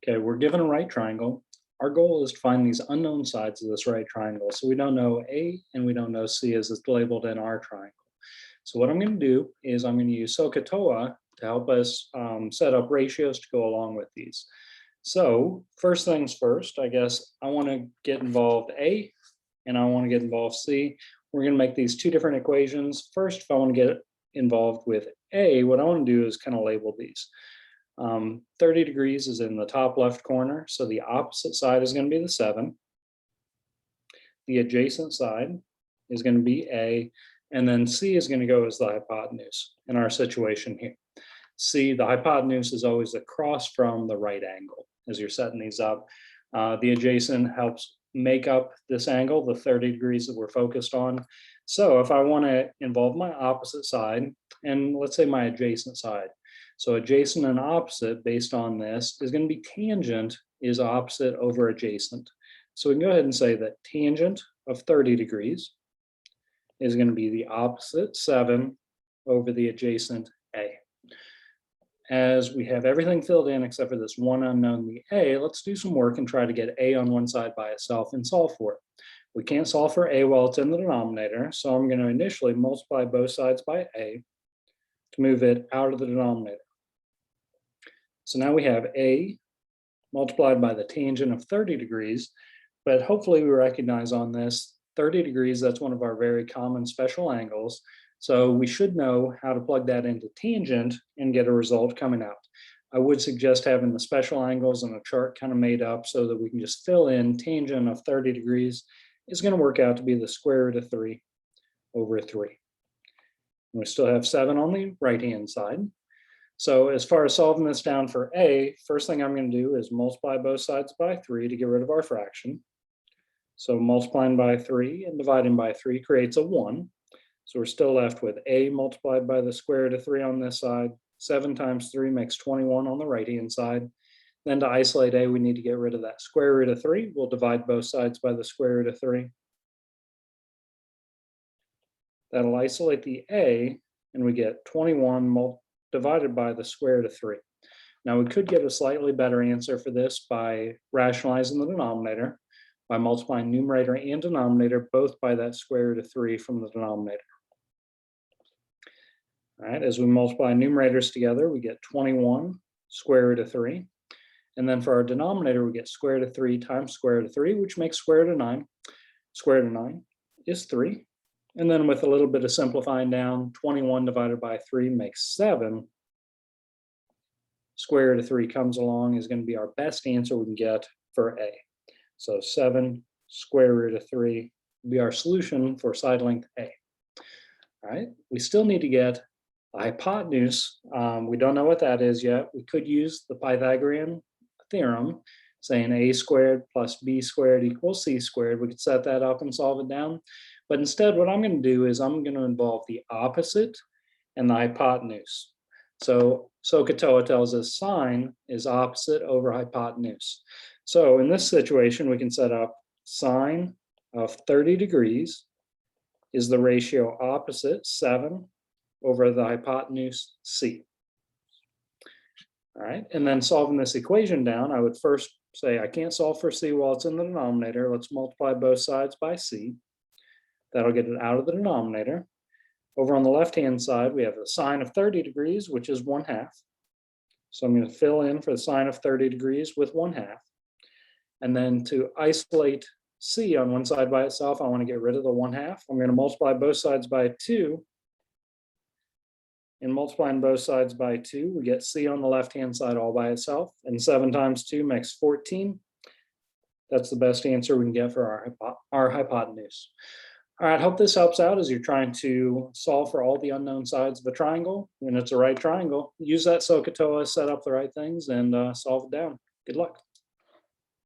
Okay, we're given a right triangle. Our goal is to find these unknown sides of this right triangle. So we don't know A and we don't know C as it's labeled in our triangle. So what I'm going to do is I'm going to use SohCahToa to help us set up ratios to go along with these. So first things first, I guess I want to get involved A and I want to get involved C. We're going to make these two different equations. First, if I want to get involved with A, what I want to do is kind of label these. 30 degrees is in the top left corner, so the opposite side is going to be the 7. The adjacent side is going to be A, and then C is going to go as the hypotenuse in our situation here. C, the hypotenuse is always across from the right angle as you're setting these up. The adjacent helps make up this angle, the 30 degrees that we're focused on. So if I want to involve my opposite side, and let's say my adjacent side, so adjacent and opposite based on this is going to be tangent is opposite over adjacent. So we can go ahead and say that tangent of 30 degrees is going to be the opposite 7 over the adjacent A. As we have everything filled in except for this one unknown, the A, let's do some work and try to get A on one side by itself and solve for it. We can't solve for A while it's in the denominator, so I'm going to initially multiply both sides by A to move it out of the denominator. So now we have A multiplied by the tangent of 30 degrees, but hopefully we recognize on this 30 degrees, that's one of our very common special angles. So we should know how to plug that into tangent and get a result coming out. I would suggest having the special angles and a chart kind of made up so that we can just fill in tangent of 30 degrees is going to work out to be the square root of 3 over 3. And we still have 7 on the right-hand side. So as far as solving this down for A, first thing I'm going to do is multiply both sides by 3 to get rid of our fraction. So multiplying by 3 and dividing by 3 creates a 1. So we're still left with A multiplied by the square root of 3 on this side. 7 times 3 makes 21 on the right-hand side. Then to isolate A, we need to get rid of that square root of 3. We'll divide both sides by the square root of 3. That'll isolate the A, and we get 21 divided by the square root of 3. Now we could get a slightly better answer for this by rationalizing the denominator, by multiplying numerator and denominator both by that square root of 3 from the denominator. All right, as we multiply numerators together, we get 21 square root of 3. And then for our denominator, we get square root of 3 times square root of 3, which makes square root of 9. Square root of 9 is 3. And then with a little bit of simplifying down, 21 divided by 3 makes 7. Square root of 3 comes along is going to be our best answer we can get for A. So 7 square root of 3 will be our solution for side length A. All right, we still need to get a hypotenuse. We don't know what that is yet. We could use the Pythagorean theorem, saying A squared plus B squared equals C squared. We could set that up and solve it down. But instead, what I'm going to do is I'm going to involve the opposite and the hypotenuse. So SohCahToa tells us sine is opposite over hypotenuse. So in this situation, we can set up sine of 30 degrees is the ratio opposite 7 over the hypotenuse C. All right, and then solving this equation down, I would first say I can't solve for C while it's in the denominator. Let's multiply both sides by C. That'll get it out of the denominator. Over on the left-hand side, we have the sine of 30 degrees, which is 1/2. So I'm going to fill in for the sine of 30 degrees with 1/2. And then to isolate C on one side by itself, I want to get rid of the 1/2. I'm going to multiply both sides by 2. And multiplying both sides by 2, we get C on the left-hand side all by itself. And 7 times 2 makes 14. That's the best answer we can get for our hypotenuse. All right, hope this helps out as you're trying to solve for all the unknown sides of a triangle. When it's a right triangle, use that SohCahToa, set up the right things, and solve it down. Good luck.